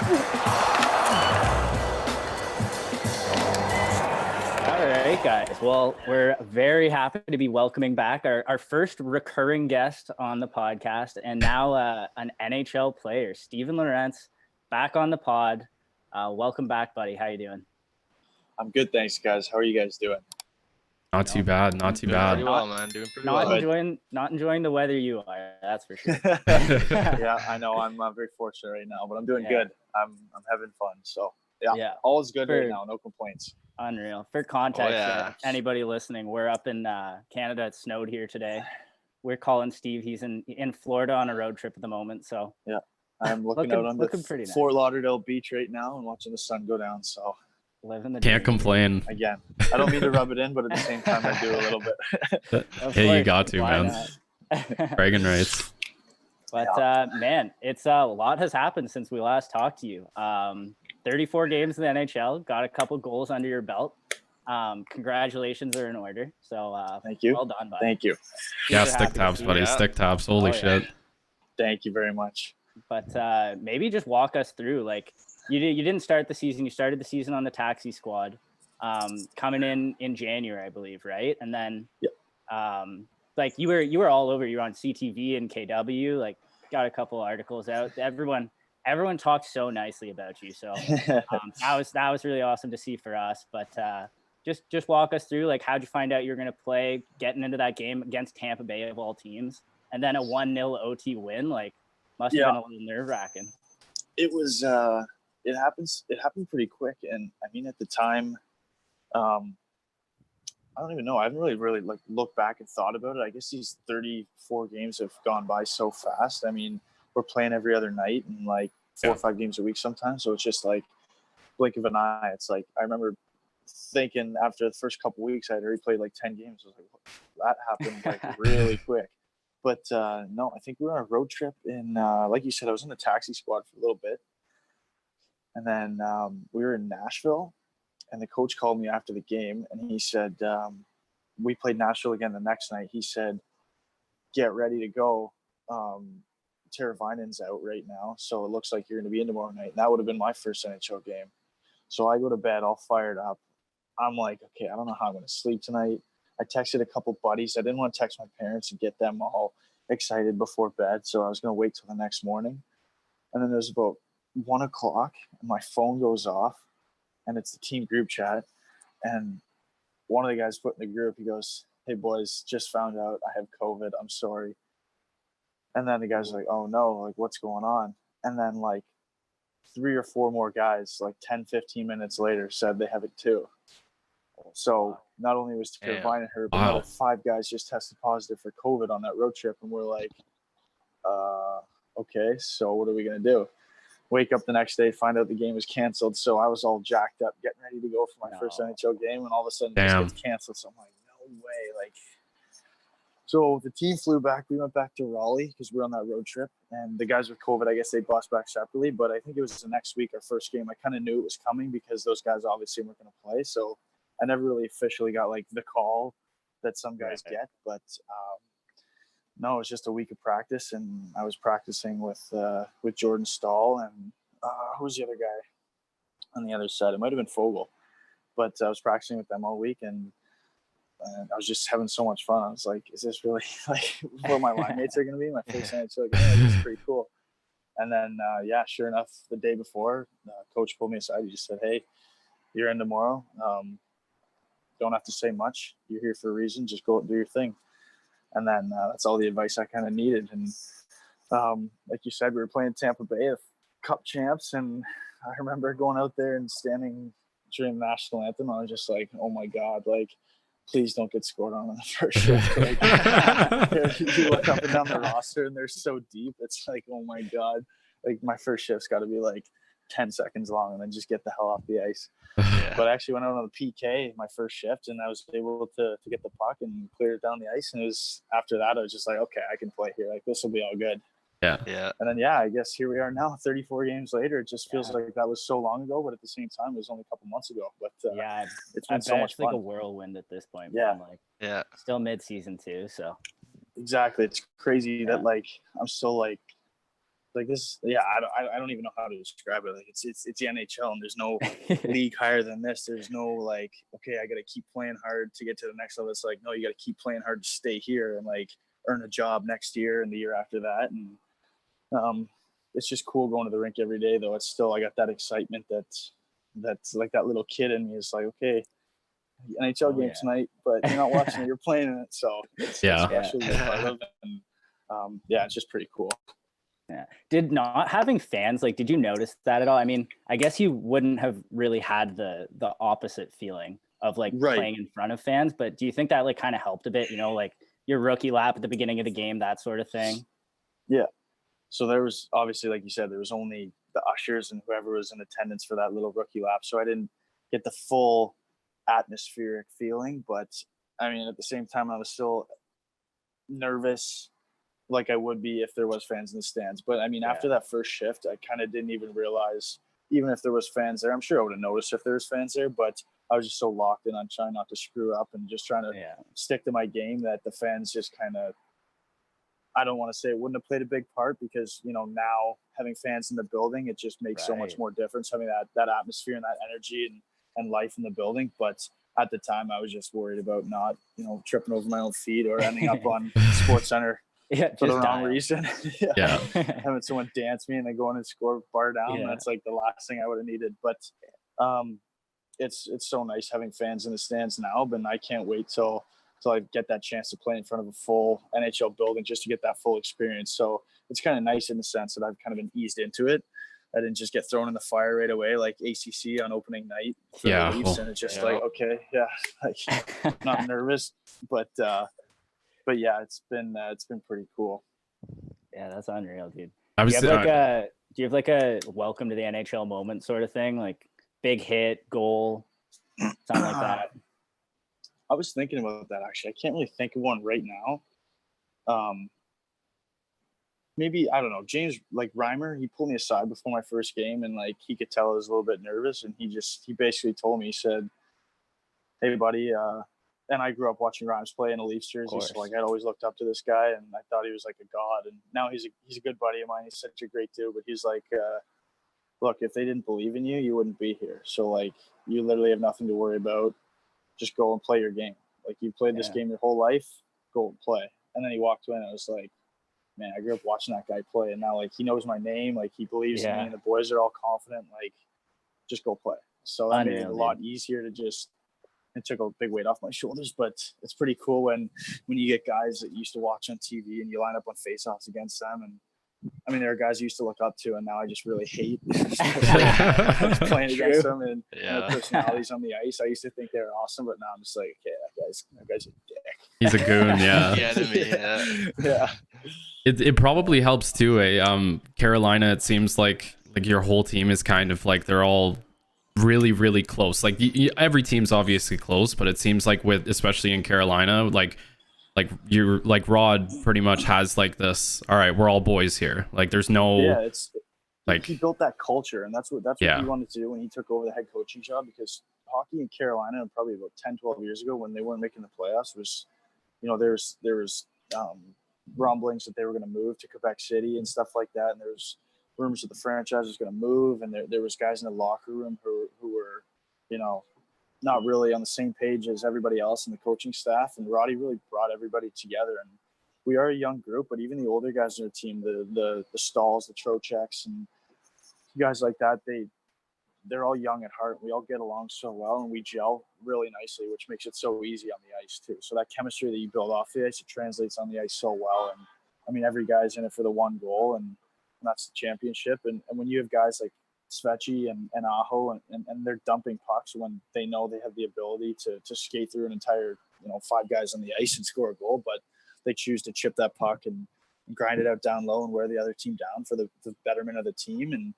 All right, guys. Well, we're very happy to be welcoming back our first recurring guest on the podcast, and now an NHL player, Steve Lorentz, back on the pod. Welcome back, buddy. How you doing? I'm good, thanks, guys. How are you guys doing? Not too bad. Not too bad. Pretty well, man. Doing pretty well. Not enjoying the weather you are. That's for sure. Yeah, I know. I'm very fortunate right now, but I'm doing good. I'm having fun. So yeah. All is good right now. No complaints. Unreal. For context, anybody listening, we're up in Canada. It snowed here today. We're calling Steve. He's in Florida on a road trip at the moment. So yeah, I'm looking out on the Fort Lauderdale beach right now and watching the sun go down. So living the can't complain. Again, I don't mean to rub it in, but at the same time, I do a little bit. Hey, you got to, man. Bragging rights. But man, it's a lot has happened since we last talked to you. 34 games in the NHL, got a couple goals under your belt. Congratulations are in order. So thank you. Well done, buddy. Thank you. Yeah, stick taps, buddy. Yeah. Stick taps. Holy shit. Thank you very much. But maybe just walk us through, like, you didn't start the season. You started the season on the taxi squad, coming in January, I believe, right? And then, like you were all over. You were on CTV and KW. Like, got a couple articles out. Everyone talks so nicely about you. So that was really awesome to see for us. But just walk us through, like, how'd you find out you were going to play, getting into that game against Tampa Bay of all teams, and then a 1-0 OT win? Like, must have been a little nerve wracking. It was. It happened pretty quick, and I mean, at the time, I don't even know. I haven't really like looked back and thought about it. I guess these 34 games have gone by so fast. I mean, we're playing every other night and like 4 or 5 games a week sometimes. So it's just like blink of an eye. It's like, I remember thinking after the first couple of weeks, I'd already played like 10 games. I was like, that happened like really quick. But no, I think we were on a road trip in, like you said, I was in the taxi squad for a little bit. And then we were in Nashville, and the coach called me after the game, and he said, we played Nashville again the next night. He said, get ready to go. Teravainen's out right now, so it looks like you're going to be in tomorrow night. And that would have been my first NHL game. So I go to bed all fired up. I'm like, okay, I don't know how I'm going to sleep tonight. I texted a couple buddies. I didn't want to text my parents and get them all excited before bed, so I was going to wait till the next morning. And then there's about 1 o'clock, and my phone goes off, and it's the team group chat. And one of the guys put in the group, he goes, hey boys, just found out I have COVID. I'm sorry. And then the guy's like, oh no, like, what's going on? And then like 3 or 4 more guys, like 10, 15 minutes later, said they have it too. So not only was Teravainen hurt, but another 5 guys just tested positive for COVID on that road trip. And we're like, okay, so what are we going to do? Wake up the next day, find out the game was canceled. So I was all jacked up, getting ready to go for my first NHL game, and all of a sudden it gets canceled. So I'm like, no way. Like, so the team flew back. We went back to Raleigh because we were on that road trip. And the guys with COVID, I guess they bust back separately. But I think it was the next week, our first game. I kind of knew it was coming because those guys obviously weren't going to play. So I never really officially got like the call that some guys get. But no, it was just a week of practice, and I was practicing with Jordan Stahl and who was the other guy on the other side? It might have been Fogle, but I was practicing with them all week, and I was just having so much fun. I was like, is this really like where my line mates are going to be? My first NHL game? This is pretty cool. And then, sure enough, the day before, coach pulled me aside. He just said, hey, you're in tomorrow. Don't have to say much. You're here for a reason. Just go out and do your thing. And then that's all the advice I kind of needed. And like you said, we were playing Tampa Bay, Cup champs. And I remember going out there and standing during the national anthem. I was just like, oh my God, like, please don't get scored on the first shift. Like, you look up and down the roster and they're so deep. It's like, oh my God, like my first shift's got to be like 10 seconds long and then just get the hell off the ice. But I actually went out on the PK my first shift, and I was able to get the puck and clear it down the ice. And it was after that, I was just like, okay, I can play here. Like, this will be all good. Yeah. And then, I guess here we are now, 34 games later. It just feels like that was so long ago, but at the same time, it was only a couple months ago. But it's been so much fun. It's like a whirlwind at this point. Yeah. Still mid-season too, so. Exactly. It's crazy that, like, I'm still, like, like this. Yeah, I don't even know how to describe it. Like it's the NHL, and there's no league higher than this. There's no like, okay, I got to keep playing hard to get to the next level. It's like, no, you got to keep playing hard to stay here and like earn a job next year and the year after that. And it's just cool going to the rink every day, though. It's still, I got that excitement that's like that little kid in me is like, okay, NHL game tonight, but you're not watching it, you're playing in it. So it's special to be part of. And it's just pretty cool. Yeah. Did not having fans, like, did you notice that at all? I mean, I guess you wouldn't have really had the opposite feeling of like playing in front of fans, but do you think that like kind of helped a bit, you know, like your rookie lap at the beginning of the game, that sort of thing? Yeah. So there was obviously, like you said, there was only the ushers and whoever was in attendance for that little rookie lap. So I didn't get the full atmospheric feeling, but I mean, at the same time, I was still nervous like I would be if there was fans in the stands. But I mean, after that first shift, I kind of didn't even realize, even if there was fans there, I'm sure I would have noticed if there was fans there, but I was just so locked in on trying not to screw up and just trying to stick to my game that the fans just kind of, I don't want to say it wouldn't have played a big part because, you know, now having fans in the building, it just makes so much more difference, having that atmosphere and that energy and life in the building. But at the time, I was just worried about not, you know, tripping over my own feet or ending up on Sports Center for the wrong reason. Having someone dance me and then going and score bar down. That's like the last thing I would have needed. But it's so nice having fans in the stands now, but I can't wait till I get that chance to play in front of a full NHL building just to get that full experience. So it's kind of nice in the sense that I've kind of been eased into it. I didn't just get thrown in the fire right away, like ACC on opening night for the Leafs. And it's just like, okay, like not nervous, but yeah, it's been pretty cool. Yeah, that's unreal, dude. Do you have like a welcome to the NHL moment sort of thing, like big hit, goal, something like that? I was thinking about that actually. I can't really think of one right now. Maybe, I don't know, James, like Reimer, he pulled me aside before my first game and like he could tell I was a little bit nervous, and he basically told me, he said, hey buddy, and I grew up watching Rhymes play in a Leafs jersey, so like I'd always looked up to this guy and I thought he was like a god, and now he's a good buddy of mine. He's such a great dude, but he's like, look, if they didn't believe in you, you wouldn't be here. So like you literally have nothing to worry about. Just go and play your game. Like you played this game your whole life, go and play. And then he walked away and I was like, man, I grew up watching that guy play, and now like he knows my name, like he believes in me, and the boys are all confident. Like, just go play. So that made it a lot easier to just. It took a big weight off my shoulders, but it's pretty cool when you get guys that you used to watch on TV and you line up on faceoffs against them. And I mean, there are guys I used to look up to, and now I just really hate just playing against them and their personalities on the ice. I used to think they were awesome, but now I'm just like, okay, that guy's a dick. He's a goon, yeah. It probably helps too. Carolina, it seems like your whole team is kind of like they're all really, really close. Like every team's obviously close, but it seems like especially in Carolina, like you're like Rod pretty much has like this. All right, we're all boys here. Like there's no. Yeah, it's like he built that culture, and that's what he wanted to do when he took over the head coaching job. Because hockey in Carolina, probably about 10, 12 years ago, when they weren't making the playoffs, was, you know, there was rumblings that they were going to move to Quebec City and stuff like that, and there was rumors that the franchise was going to move, and there was guys in the locker room who were, you know, not really on the same page as everybody else in the coaching staff. And Roddy really brought everybody together. And we are a young group, but even the older guys in our team, the Stalls, the Trocheks, and guys like that, they're all young at heart. We all get along so well, and we gel really nicely, which makes it so easy on the ice too. So that chemistry that you build off the ice, it translates on the ice so well. And I mean, every guy's in it for the one goal, and that's the championship. And when you have guys like Svechny and Aho, and they're dumping pucks when they know they have the ability to skate through an entire, you know, 5 guys on the ice and score a goal, but they choose to chip that puck and grind it out down low and wear the other team down for the betterment of the team. And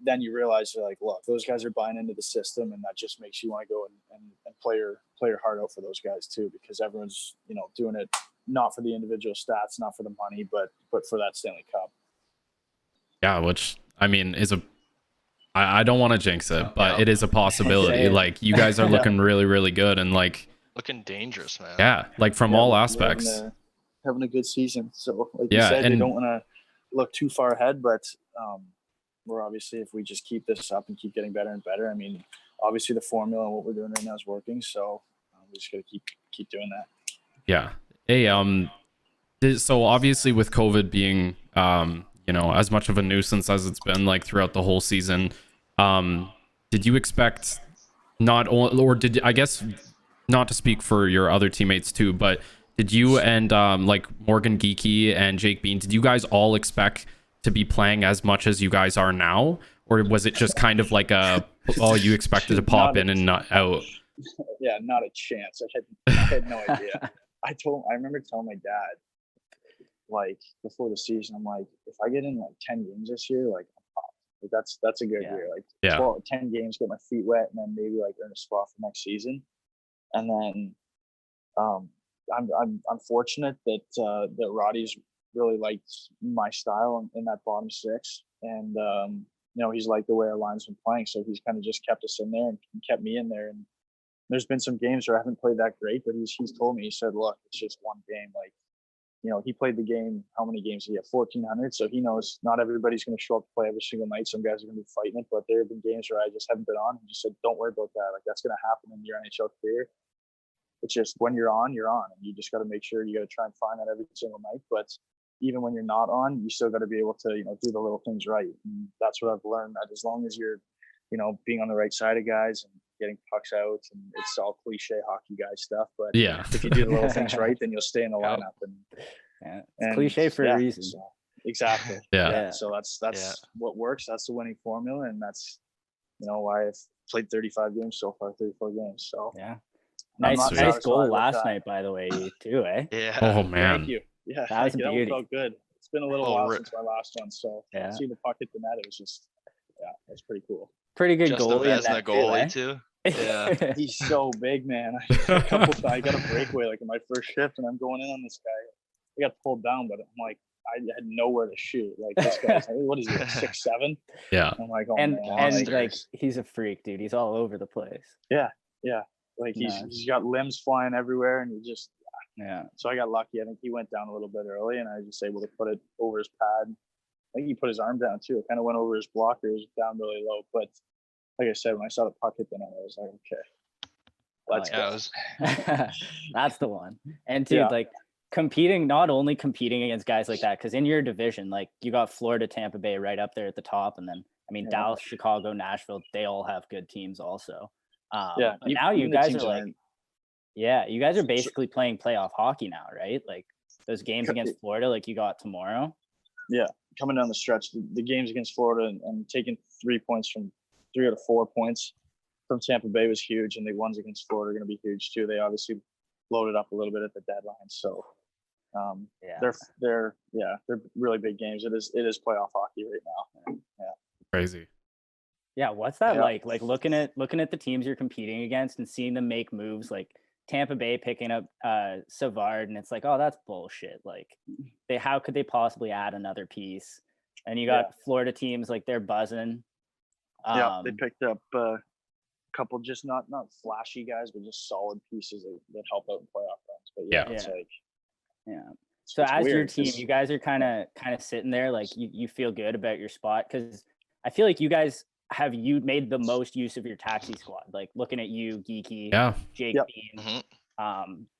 then you realize you're like, look, those guys are buying into the system, and that just makes you want to go and play your heart out for those guys too, because everyone's, you know, doing it not for the individual stats, not for the money, but for that Stanley Cup. Yeah, which I mean is I don't want to jinx it, but it is a possibility. Like you guys are looking really, really good, and like looking dangerous, man. Yeah, like from all aspects. Having a good season. So like you said, you don't want to look too far ahead, but we're obviously, if we just keep this up and keep getting better and better, I mean, obviously the formula and what we're doing right now is working. So we just got to keep doing that. Yeah. Hey, so obviously with COVID being, as much of a nuisance as it's been like throughout the whole season, did you expect not only, or did, I guess, not to speak for your other teammates too, but did you and like Morgan Geeky and Jake Bean, did you guys all expect to be playing as much as you guys are now? Or was it just kind of like you expected to pop in and not out? Yeah, not a chance. I had no idea. I remember telling my dad, like, before the season, I'm like, if I get in like 10 games this year, like, I'm pumped. Like that's a good year. Like 10 games, get my feet wet, and then maybe like earn a spot for next season. And then I'm fortunate that Roddy's really liked my style in that bottom six, and he's liked the way our line's been playing, so he's kind of just kept us in there and kept me in there. And there's been some games where I haven't played that great, but he's told me, he said, look, it's just one game. Like, he played the game. How many games did he have? 1,400. So he knows not everybody's going to show up to play every single night. Some guys are going to be fighting it, but there have been games where I just haven't been on. He just said, don't worry about that. Like, that's going to happen in your NHL career. It's just when you're on, and you just got to make sure you got to try and find that every single night. But even when you're not on, you still got to be able to, do the little things right. And that's what I've learned, that as long as you're, being on the right side of guys and getting pucks out, and it's all cliche hockey guy stuff. But if you do the little things right, then you'll stay in the lineup. It's cliche for a reason. So, exactly. Yeah. So that's what works. That's the winning formula, and that's why I've played 35 games so far, 34 games. So nice goal last night, by the way, too, eh? Yeah. Oh man. Thank you. Yeah, that was a beauty. That felt good. It's been a little while since my last one, so see the puck hit the net. It was just, it's pretty cool. Pretty good Just goalie. Just a goalie too. Yeah. He's so big, man. I got a breakaway like in my first shift, and I'm going in on this guy. I got pulled down, but I'm like, I had nowhere to shoot. Like, this guy's what is he, like 6'7"? Yeah. I'm like, oh, and man. like he's a freak, dude. He's all over the place. Yeah. Like he's got limbs flying everywhere, and he just So I got lucky. I think he went down a little bit early, and I was just able to put it over his pad. I think he put his arm down too. It kind of went over his blocker. It was down really low, but like I said, when I saw the puck hit the net, I was like, okay, let's go. That's the one. And dude, like not only competing against guys like that, because in your division, like you got Florida, Tampa Bay right up there at the top, and then Dallas, Chicago, Nashville, they all have good teams also. But now you guys are like, you guys are basically playing playoff hockey now, right? Like those games against Florida, like you got tomorrow. Yeah, coming down the stretch, the games against Florida and taking 3 points from 3 out of 4 points from Tampa Bay was huge, and the ones against Florida are going to be huge too. They obviously loaded up a little bit at the deadline, so they're really big games. It is playoff hockey right now. Yeah, crazy. Yeah, what's that like? Like looking at the teams you're competing against and seeing them make moves, like Tampa Bay picking up Savard, and it's like, oh, that's bullshit. Like, how could they possibly add another piece? And you got Florida teams like they're buzzing. They picked up a couple just not flashy guys, but just solid pieces that help out in playoff runs. But it's like, So as your team, you guys are kind of sitting there, like you feel good about your spot, because I feel like you guys made the most use of your taxi squad. Like looking at you, Geeky, Jake Bean,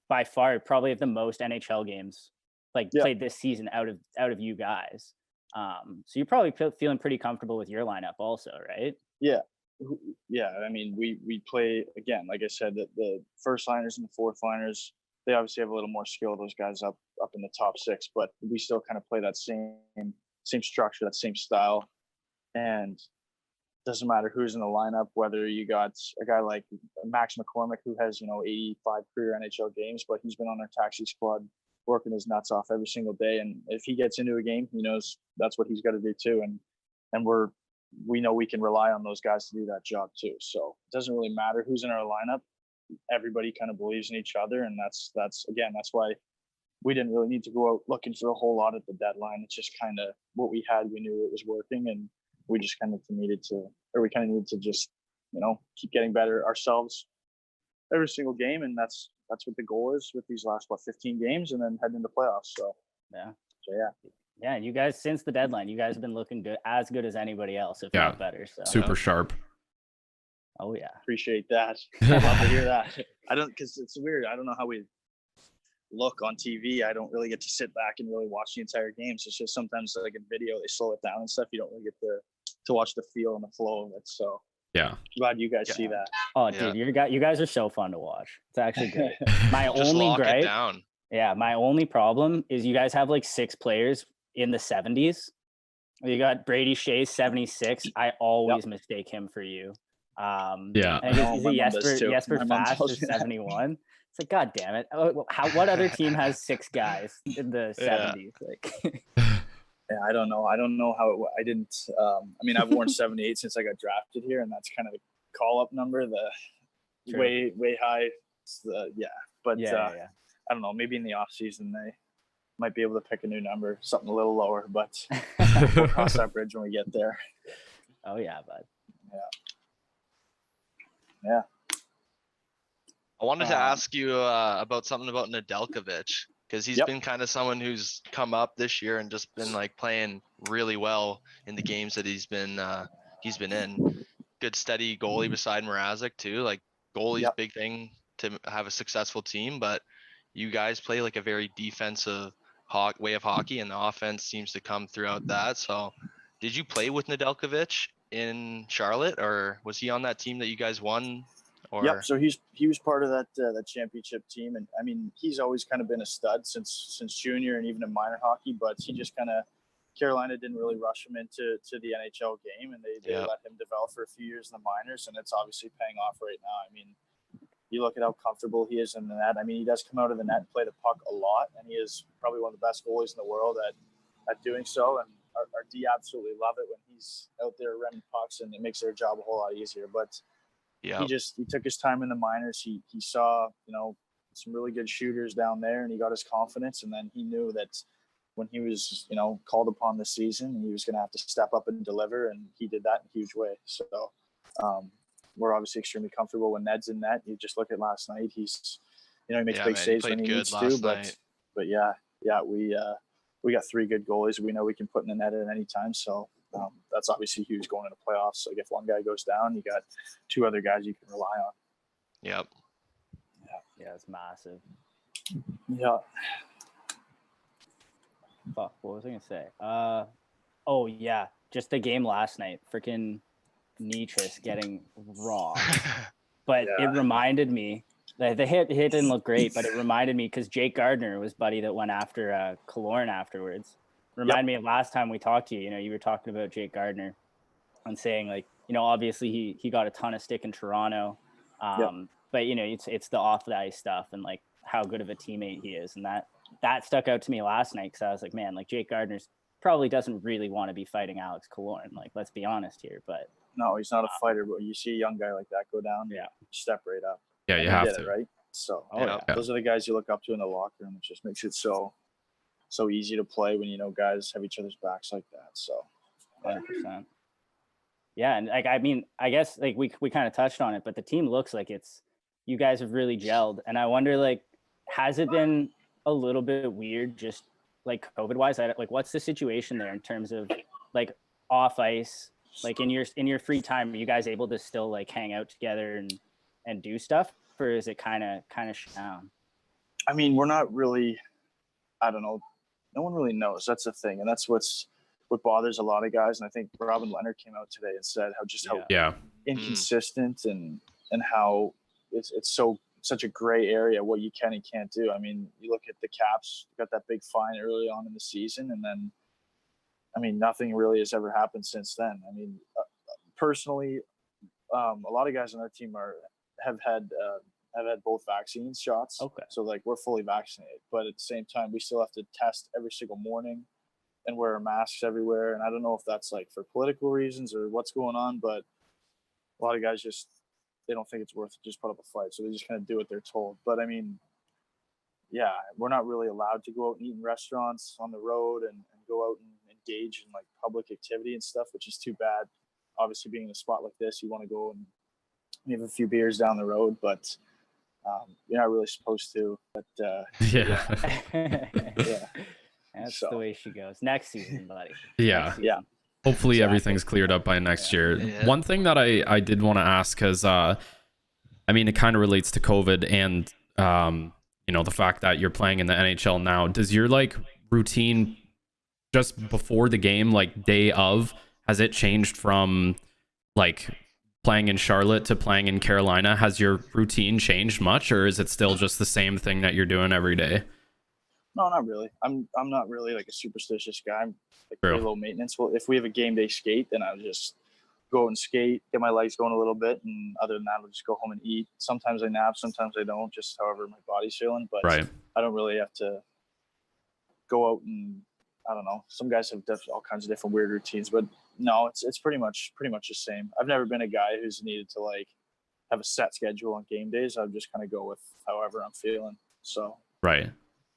by far probably have the most NHL games played this season out of you guys. So you're probably feeling pretty comfortable with your lineup also, right? Yeah. I mean, we play, again, like I said, the first liners and the fourth liners, they obviously have a little more skill, those guys up in the top six, but we still kind of play that same structure, that same style. And doesn't matter who's in the lineup, whether you got a guy like Max McCormick, who has, 85 career NHL games, but he's been on our taxi squad working his nuts off every single day. And if he gets into a game, he knows that's what he's got to do too. And we know we can rely on those guys to do that job too. So it doesn't really matter who's in our lineup. Everybody kind of believes in each other. And that's why we didn't really need to go out looking for a whole lot at the deadline. It's just kind of what we had. We knew it was working, and we just needed to just, keep getting better ourselves every single game. And that's what the goal is with these last 15 games, and then heading into playoffs. So Yeah, you guys, since the deadline, you guys have been looking good as anybody else, if not better. So super sharp. Oh yeah, appreciate that. I'd love to hear that. I don't, because it's weird. I don't know how we look on TV. I don't really get to sit back and really watch the entire games. It's just sometimes like in video they slow it down and stuff. You don't really get to watch the feel and the flow of it. So yeah, glad you guys see that. Oh, dude, you guys are so fun to watch. It's actually great. My Just only lock gripe, it down. yeah, my only problem is you guys have like 6 players in the 70s. You got Brady Shea 76. I always mistake him for you. Yeah. I think he's Jesper Fast is 71. It's like, God damn it. What other team has 6 guys in the 70s? Like, yeah, I don't know. I don't know how I didn't. I mean, I've worn 78 since I got drafted here, and that's kind of the call-up number. The way high. But I don't know. Maybe in the off season they might be able to pick a new number, something a little lower. But we'll cross that bridge when we get there. Oh yeah, bud. Yeah. I wanted to ask you about something about Nedeljkovic, because he's been kind of someone who's come up this year and just been like playing really well in the games that he's been in. Good steady goalie beside Mrazek too. Like goalie's big thing to have a successful team, but you guys play like a very defensive way of hockey, and the offense seems to come throughout that. So did you play with Nedeljkovic in Charlotte, or was he on that team that you guys won? Yep. So he was part of that championship team, and I mean he's always kind of been a stud since junior and even in minor hockey. But he just kind of Carolina didn't really rush him into the NHL game, and they let him develop for a few years in the minors, and it's obviously paying off right now. I mean, you look at how comfortable he is in the net. I mean, he does come out of the net and play the puck a lot, and he is probably one of the best goalies in the world at doing so. And our D absolutely love it when he's out there running pucks, and it makes their job a whole lot easier. But he took his time in the minors. He saw, some really good shooters down there, and he got his confidence. And then he knew that when he was, called upon this season, he was going to have to step up and deliver, and he did that in a huge way. So we're obviously extremely comfortable when Ned's in net. You just look at last night; he's, he makes big saves when he needs to. But we got 3 good goalies we know we can put in the net at any time. So that's obviously huge going into playoffs. Like if one guy goes down, you got 2 other guys you can rely on. Yep. Yeah, it's massive. Yeah. Fuck, what was I gonna say? Oh yeah, just the game last night. Freaking Nitras getting robbed. But it reminded me. The hit didn't look great, but it reminded me because Jake Gardner was buddy that went after Killorn afterwards. Reminded me of last time we talked to you. You were talking about Jake Gardner and saying like, obviously he got a ton of stick in Toronto, but it's the off the ice stuff and like how good of a teammate he is, and that stuck out to me last night because I was like, man, like Jake Gardner's probably doesn't really want to be fighting Alex Killorn. Like, let's be honest here, but no, he's not a fighter. But you see a young guy like that go down, step right up. Yeah, you have to, right? So those are the guys you look up to in the locker room. It just makes it so easy to play when guys have each other's backs like that. So 100%. Yeah, and like I guess like we kind of touched on it, but the team looks like you guys have really gelled, and I wonder like has it been a little bit weird just like COVID wise? Like what's the situation there in terms of like off ice, like in your free time, are you guys able to still like hang out together and do stuff, or is it kind of shut down? I mean, we're not really, I don't know. No one really knows. That's the thing. And that's what bothers a lot of guys. And I think Robin Leonard came out today and said how inconsistent and how it's such a gray area what you can and can't do. I mean, you look at the Caps, got that big fine early on in the season, and then, I mean, nothing really has ever happened since then. I mean, personally, a lot of guys on our team have had both vaccine shots. Okay. So like we're fully vaccinated, but at the same time, we still have to test every single morning and wear masks everywhere. And I don't know if that's like for political reasons or what's going on, but a lot of guys they don't think it's worth it, just put up a fight. So they just kind of do what they're told. But I mean, yeah, we're not really allowed to go out and eat in restaurants on the road and go out and engage in like public activity and stuff, which is too bad. Obviously being in a spot like this, you want to go and have a few beers down the road, but you're not really supposed to. But yeah. That's So. the way she goes. Next season, buddy. Yeah. Next season. Yeah. Hopefully Exactly. everything's cleared up by next year. Yeah. One thing that I did want to ask, because I mean, it kind of relates to COVID and you know, the fact that you're playing in the NHL now. Does your like routine just before the game, like day of, has it changed from like playing in Charlotte to playing in Carolina? Has your routine changed much, or is it still just the same thing that you're doing every day? No, not really. I'm not really like a superstitious guy. I'm like True. pretty low maintenance. Well, if we have a game day skate, then I'll just go out and skate, get my legs going a little bit, and other than that, I'll just go home and eat. Sometimes I nap, sometimes I don't, just however my body's feeling. But Right. I don't really have to go out and I don't know. Some guys have all kinds of different weird routines, but no, it's pretty much the same. I've never been a guy who's needed to like have a set schedule on game days. I just kind of go with however I'm feeling. So Right.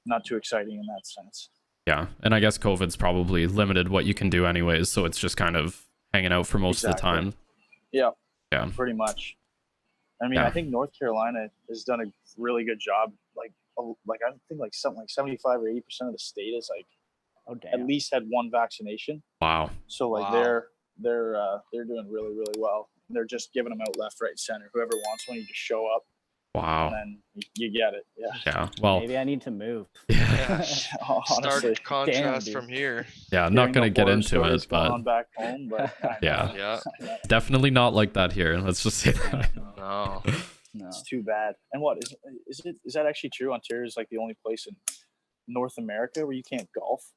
not too exciting in that sense. Yeah. And I guess COVID's probably limited what you can do anyways, so it's just kind of hanging out for most of the time. Yeah. Yeah. Pretty much. I mean, Yeah. I think North Carolina has done a really good job. Like I think like something like 75 or 80% of the state is like at least had one vaccination. Wow. So like Wow. they're doing really, really well. They're just giving them out left, right, center. Whoever wants one, you just show up Wow. and then you get it. Yeah. Yeah. Well, Maybe I need to move. Yeah. Honestly, Start contrast dude. from here. yeah, I'm not hearing going to the get horror into stories it, going but on back home, but yeah, Yeah. definitely not like that here. Let's just say that. No. No. it's too bad. And what is that actually true? Ontario is like the only place in North America where you can't golf.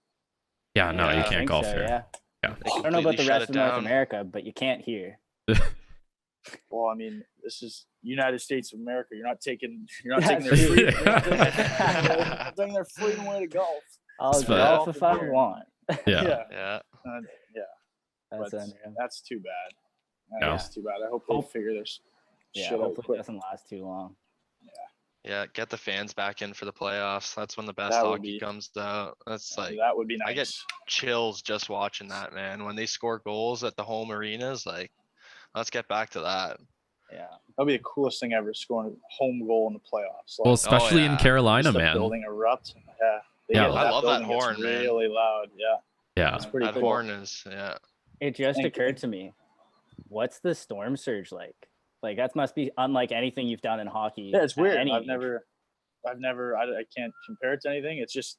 Yeah, no, Yeah, you I can't think golf so, here. yeah. Yeah. They I don't know about the completely shut rest it of North down. America, but you can't here. Well, I mean, this is United States of America. You're not taking their That's freedom. true. You're not taking their freedom away to golf. I'll That's fair. golf if I Here. want. Yeah. Yeah. Yeah. Yeah. That's But unreal. that's too bad. Yeah. That's too bad. I hope they figure their Yeah, shit out hopefully it quick. doesn't last too long. Yeah. Get the fans back in for the playoffs. That's when the best That would hockey be- comes out. That's like That would be nice. I get chills just watching that, man. When they score goals at the home arenas, like let's get back to that. Yeah. That'd be the coolest thing ever, scoring a home goal in the playoffs. Like, Well, especially in yeah. Carolina, just the man. building erupt. Yeah. Yeah. I love that building gets horn, man. really loud. Yeah. Yeah. It's pretty That cool. horn is yeah. It just Thank occurred to me. What's the storm surge like? Like that must be unlike anything you've done in hockey. Yeah, it's at weird. any I've age. never, I can't compare it to anything. It's just,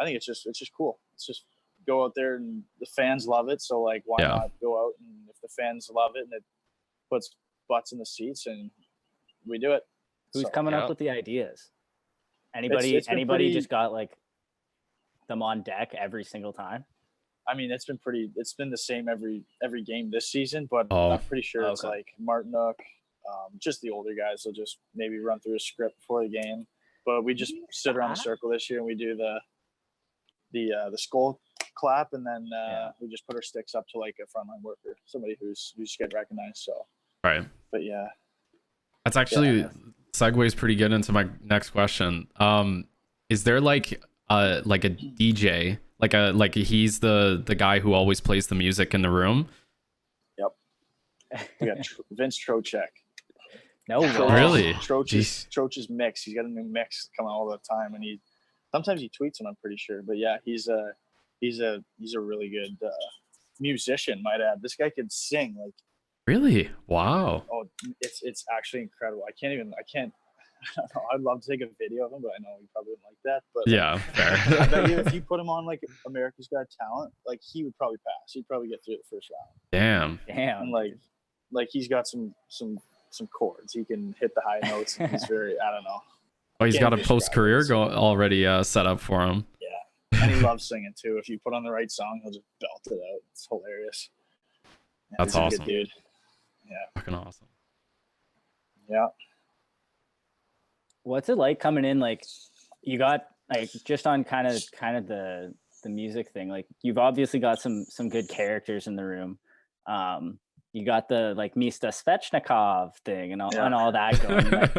I think it's just cool. It's just go out there and the fans love it. So like, why Yeah. not go out and if the fans love it and it puts butts in the seats and we do it. Who's So, coming yeah. up with the ideas? Anybody? it's been Anybody pretty- just got like them on deck every single time? I mean, it's been the same every game this season, but Oh. I'm pretty sure it's Okay. like Martinook, just the older guys will just maybe run through a script before the game. But we just sit around the circle this year and we do the skull clap, and then we just put our sticks up to like a frontline worker, somebody who's getting recognized. So, Right. but yeah, That's actually segues pretty good into my next question. Is there like a DJ, like he's the guy who always plays the music in the room? we got Vince Trocheck. No, Oh, way. really? Troch's mix. He's got a new mix coming all the time, and sometimes he tweets them. I'm pretty sure, but yeah, he's a really good musician. Might add, this guy can sing like Really? Wow. it's actually incredible. I can't. I don't know. I'd love to take a video of him, but I know he probably wouldn't like that. But Yeah. Fair. I bet you if you put him on like America's Got Talent, like he would probably pass. He'd probably get through the first round. Damn. Damn. And like he's got some chords. He can hit the high notes. And he's very, I don't know. Oh, he's Can't got a describe post-career it, so- already set up for him. And he loves singing too. If you put on the right song, he'll just belt it out. It's hilarious. Yeah, That's he's a good awesome. dude. Fucking awesome. Yeah. What's it like coming in? Like you got like just on kind of the music thing. Like you've obviously got some good characters in the room. You got the like Mista Svechnikov thing and all that going. Like,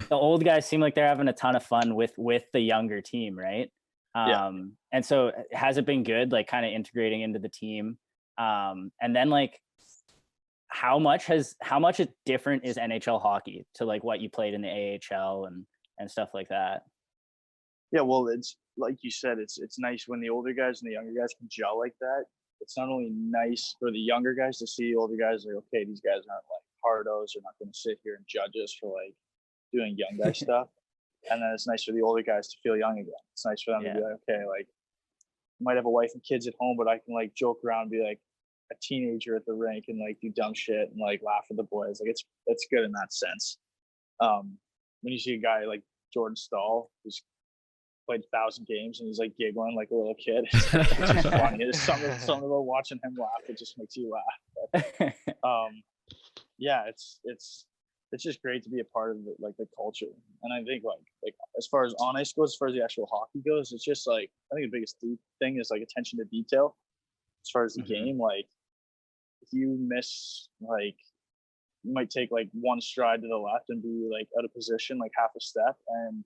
the old guys seem like they're having a ton of fun with the younger team, right? And so has it been good, like kind of integrating into the team? And then like how much different is NHL hockey to like what you played in the AHL and stuff like that? Yeah, well, it's like you said, it's nice when the older guys and the younger guys can gel like that. It's not only nice for the younger guys to see older guys like, okay, these guys aren't like hardos. They're not going to sit here and judge us for like doing young guy stuff. And then it's nice for the older guys to feel young again. It's nice for them to be like, okay, like I might have a wife and kids at home, but I can like joke around and be like a teenager at the rink and like do dumb shit and like laugh at the boys. Like it's good in that sense. When you see a guy like Jordan Stahl, who's played 1,000 games and he's like giggling like a little kid, it's just funny. There's something about watching him laugh that just makes you laugh. But, yeah, it's just great to be a part of the culture. And I think like as far as on ice goes, as far as the actual hockey goes, it's just like I think the biggest thing is like attention to detail. As far as the game, like if you miss, like you might take like one stride to the left and be like out of position like half a step, and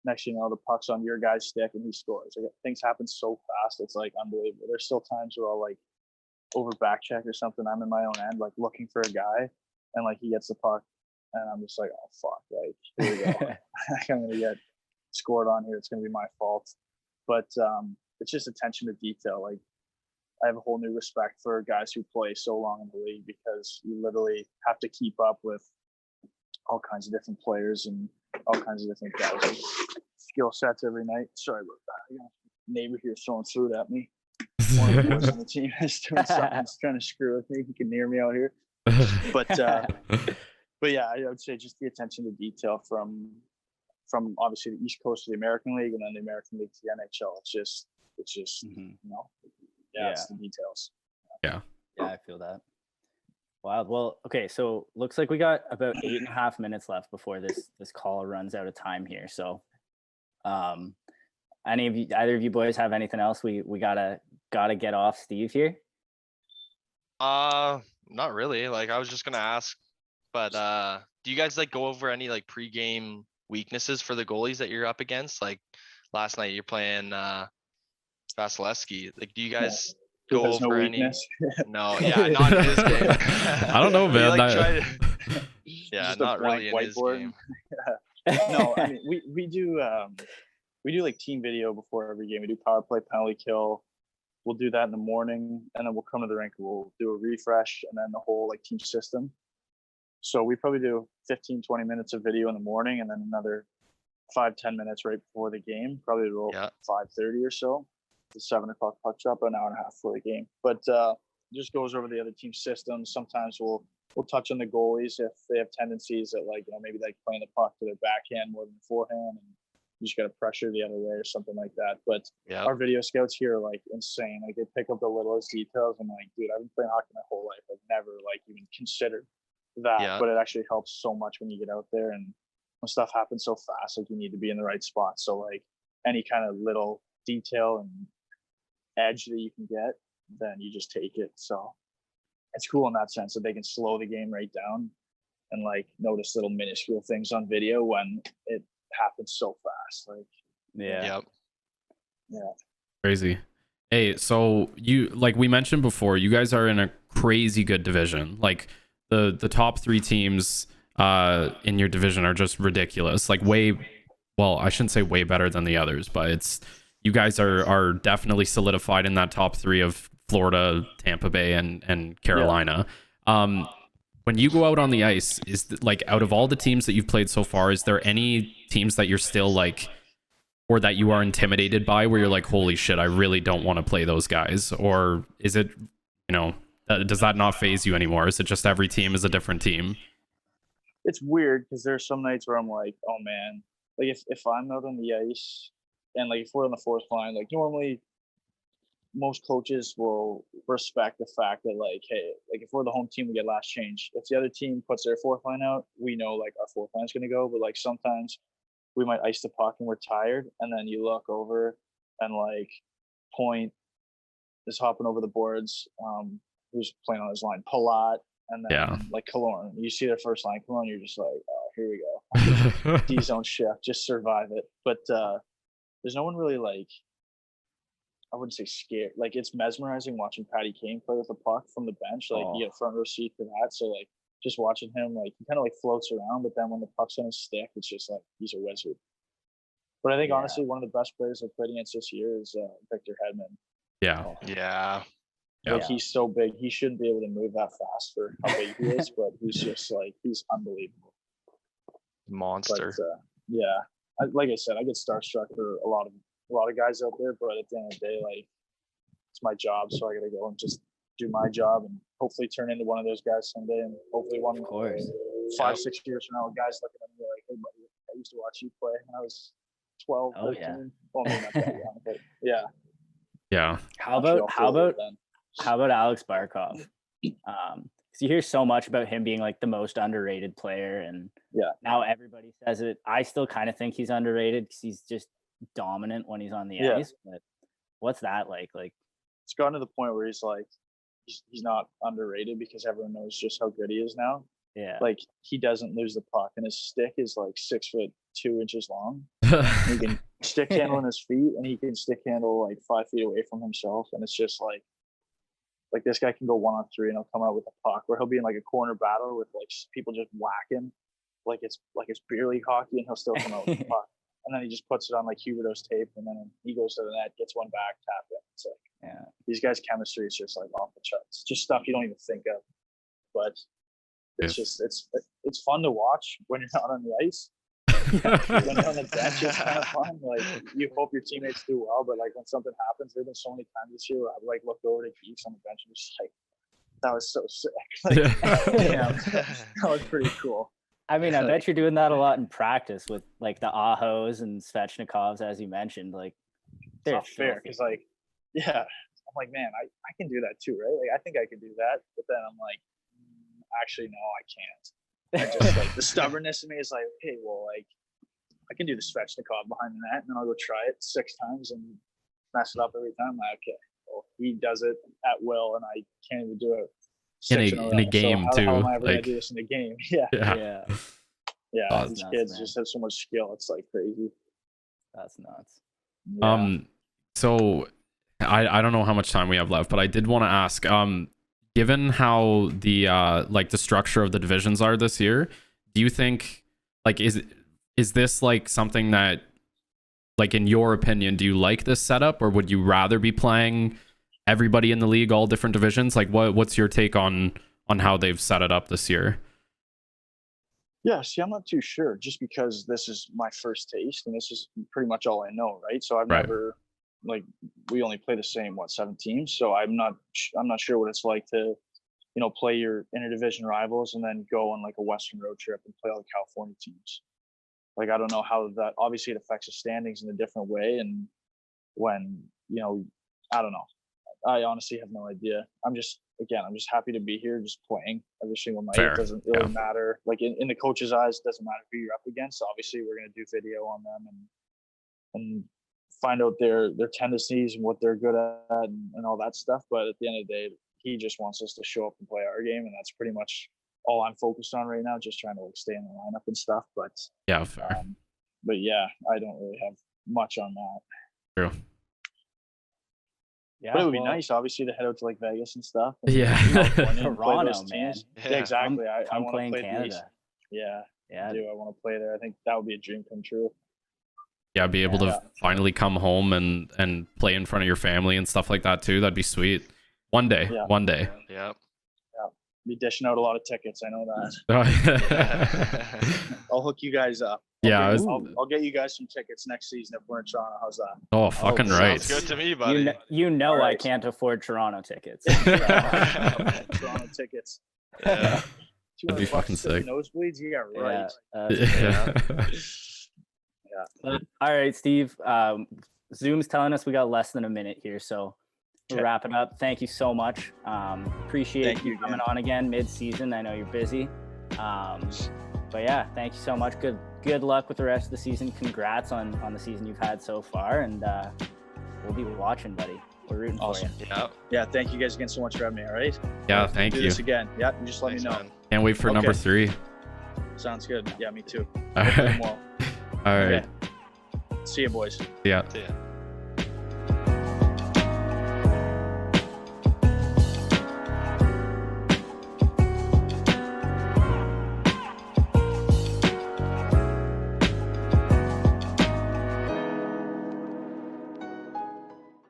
next thing you know the puck's on your guy's stick and he scores. Like things happen so fast, it's like unbelievable. There's still times where I'll like over back check or something, I'm in my own end like looking for a guy, and like he gets the puck and I'm just like, oh fuck, like here we go. I'm gonna get scored on here, it's gonna be my fault. But it's just attention to detail. Like I have a whole new respect for guys who play so long in the league, because you literally have to keep up with all kinds of different players and all kinds of different guys, like skill sets every night. Sorry about that. I got a neighbor here throwing food at me. One of the boys on the team is doing something. He's trying to screw with me. He can hear me out here. But yeah, I would say just the attention to detail from obviously the East Coast of the American League and then the American League to the NHL. It's just you know, it's the details. Yeah, I feel that. Wild. Well, okay, so looks like we got about 8.5 minutes left before this call runs out of time here. So, either of you boys have anything else we gotta get off Steve here? Not really. Like I was just gonna ask, but do you guys like go over any like pregame weaknesses for the goalies that you're up against? Like last night you're playing Vasilevsky. Like do you guys go over any? No, yeah, not in his game. I don't know, man. Yeah, not really in his game. No, I mean we do like team video before every game. We do power play, penalty kill. We'll do that in the morning, and then we'll come to the rink. We'll do a refresh, and then the whole like team system. So we probably do 15-20 minutes of video in the morning, and then another 5-10 minutes right before the game. Probably roll 5:30 or so. The 7 o'clock puck drop, an hour and a half for the game. But just goes over the other team systems. Sometimes we'll touch on the goalies if they have tendencies that like, you know, maybe like playing the puck to their backhand more than forehand, and you just got to pressure the other way or something like that. But our video scouts here are like insane. Like they pick up the littlest details. I'm like, dude, I've been playing hockey my whole life. I've never like even considered that, but it actually helps so much when you get out there, and when stuff happens so fast, like you need to be in the right spot. So like any kind of little detail and edge that you can get, then you just take it. So it's cool in that sense that they can slow the game right down and like notice little minuscule things on video when it happens so fast. Like Crazy. Hey, so you, like we mentioned before, you guys are in a crazy good division. Like the top 3 teams in your division are just ridiculous. Like I shouldn't say way better than the others, but you guys are definitely solidified in that top 3 of Florida, Tampa Bay, and Carolina. When you go out on the ice, like out of all the teams that you've played so far, is there any teams that you're still like, or that you are intimidated by, where you're like, holy shit, I really don't want to play those guys? Or is it, you know, does that not phase you anymore? Is it just every team is a different team? It's weird because there's some nights where I'm like, oh man, like if I'm out on the ice and like if we're on the fourth line, like normally most coaches will respect the fact that like, hey, like if we're the home team, we get last change. If the other team puts their fourth line out, we know like our fourth line's going to go. But like sometimes we might ice the puck and we're tired, and then you look over and like Point is hopping over the boards. Who's playing on his line? Palat, and then like Killorn. You see their first line, Killorn, you're just like, oh, here we go. D-zone shift, just survive it. But there's no one really like, I wouldn't say scared. Like it's mesmerizing watching Patty Kane play with the puck from the bench. Like you get a front row seat for that. So like just watching him, like he kind of like floats around, but then when the puck's on his stick, it's just like he's a wizard. But I think honestly, one of the best players I've played against this year is Victor Hedman. Yeah. Like he's so big, he shouldn't be able to move that fast for how big he is, but he's just like he's unbelievable. Monster. But, like I said, I get starstruck for a lot of guys out there, but at the end of the day, like it's my job, so I got to go and just do my job and hopefully turn into one of those guys someday, and hopefully one 5-6 years from now, guys looking at me like, hey buddy, I used to watch you play when I was 12, 13. Well, maybe not that young, but yeah. How about Alex Barkov? Because you hear so much about him being like the most underrated player, and now everybody says it. I still kind of think he's underrated because he's just dominant when he's on the ice. But what's that like? Like it's gotten to the point where he's like he's not underrated because everyone knows just how good he is now. Yeah, like he doesn't lose the puck, and his stick is like 6'2" long. He can stick handle on his feet, and he can stick handle like 5 feet away from himself, and it's just like this guy can go 1-on-3 and he'll come out with a puck where he'll be in like a corner battle with like people just whack him like it's beer league hockey, and he'll still come out with a puck, and then he just puts it on like Huberdeau's tape, and then he goes to the net, gets one back, tap it. It's like these guys' chemistry is just like off the charts. Just stuff you don't even think of, but it's just it's fun to watch when you're not on the ice. When you're on the bench, it's kind of fun. Like you hope your teammates do well, but like when something happens, there've been so many times this year where I've like looked over to Geeks on the bench and just like, that was so sick. Like, that was pretty cool. I mean, I bet you're doing that a lot in practice with like the Ahos and Svechnikovs, as you mentioned. Like they're not fair because like I'm like, man, I can do that too, right? Like I think I can do that, but then I'm like, actually no, I can't. I just like the stubbornness in me is like, okay, well, like I can do the Svechnikov behind the net, and then I'll go try it 6 times and mess it up every time. I'm like, okay, well, he does it at will, and I can't even do it in a game so too. How am I ever like, gonna do this in a game? Oh, these kids just have so much skill. It's like crazy. That's nuts. So I don't know how much time we have left, but I did want to ask, given how the like the structure of the divisions are this year, do you think like is this like something that, like, in your opinion, do you like this setup, or would you rather be playing everybody in the league, all different divisions? Like what's your take on how they've set it up this year? Yeah, see, I'm not too sure, just because this is my first taste and this is pretty much all I know, right? So I've never, like, we only play the same 7 teams, so I'm not sure what it's like to, play your interdivision rivals and then go on like a Western road trip and play all the California teams. Like, I don't know how that, obviously it affects the standings in a different way, and when I don't know. I honestly have no idea. I'm just happy to be here, just playing every single night. Fair. It doesn't really matter. Like in the coach's eyes, it doesn't matter who you're up against. Obviously, we're going to do video on them and find out their tendencies and what they're good at and all that stuff. But at the end of the day, he just wants us to show up and play our game, and that's pretty much all I'm focused on right now. Just trying to stay in the lineup and stuff. But fair. But yeah, I don't really have much on that. True. Yeah, but it would be nice, obviously, to head out to like Vegas and stuff. And Toronto, man. Yeah, exactly. I I'm want playing to play Canada. Yeah, I do. I want to play there. I think that would be a dream come true. Yeah, be able to finally come home and play in front of your family and stuff like that too. That'd be sweet. One day. Yeah. Be dishing out a lot of tickets. I know that. I'll hook you guys up. I'll get you guys some tickets next season if we're in Toronto. How's that? Oh, fucking right. Sounds good to me, buddy. Right. I can't afford Toronto tickets. Toronto tickets. Yeah. That'd be fucking sick. Nosebleeds? Yeah, right. All right, Steve. Zoom's telling us we got less than a minute here, so we'll wrap it up. Thank you so much. Appreciate you coming on again mid-season. I know you're busy. But yeah, thank you so much. Good luck with the rest of the season. Congrats on the season you've had so far, and we'll be watching, buddy. We're rooting for you. Yeah, thank you guys again so much for having me, all right? Yeah, thank you. Do this again. Yeah, you just let me know. Man. Can't wait for number 3. Sounds good. Yeah, me too. All right. Well. All right. Okay. See you, boys. Yeah. See ya.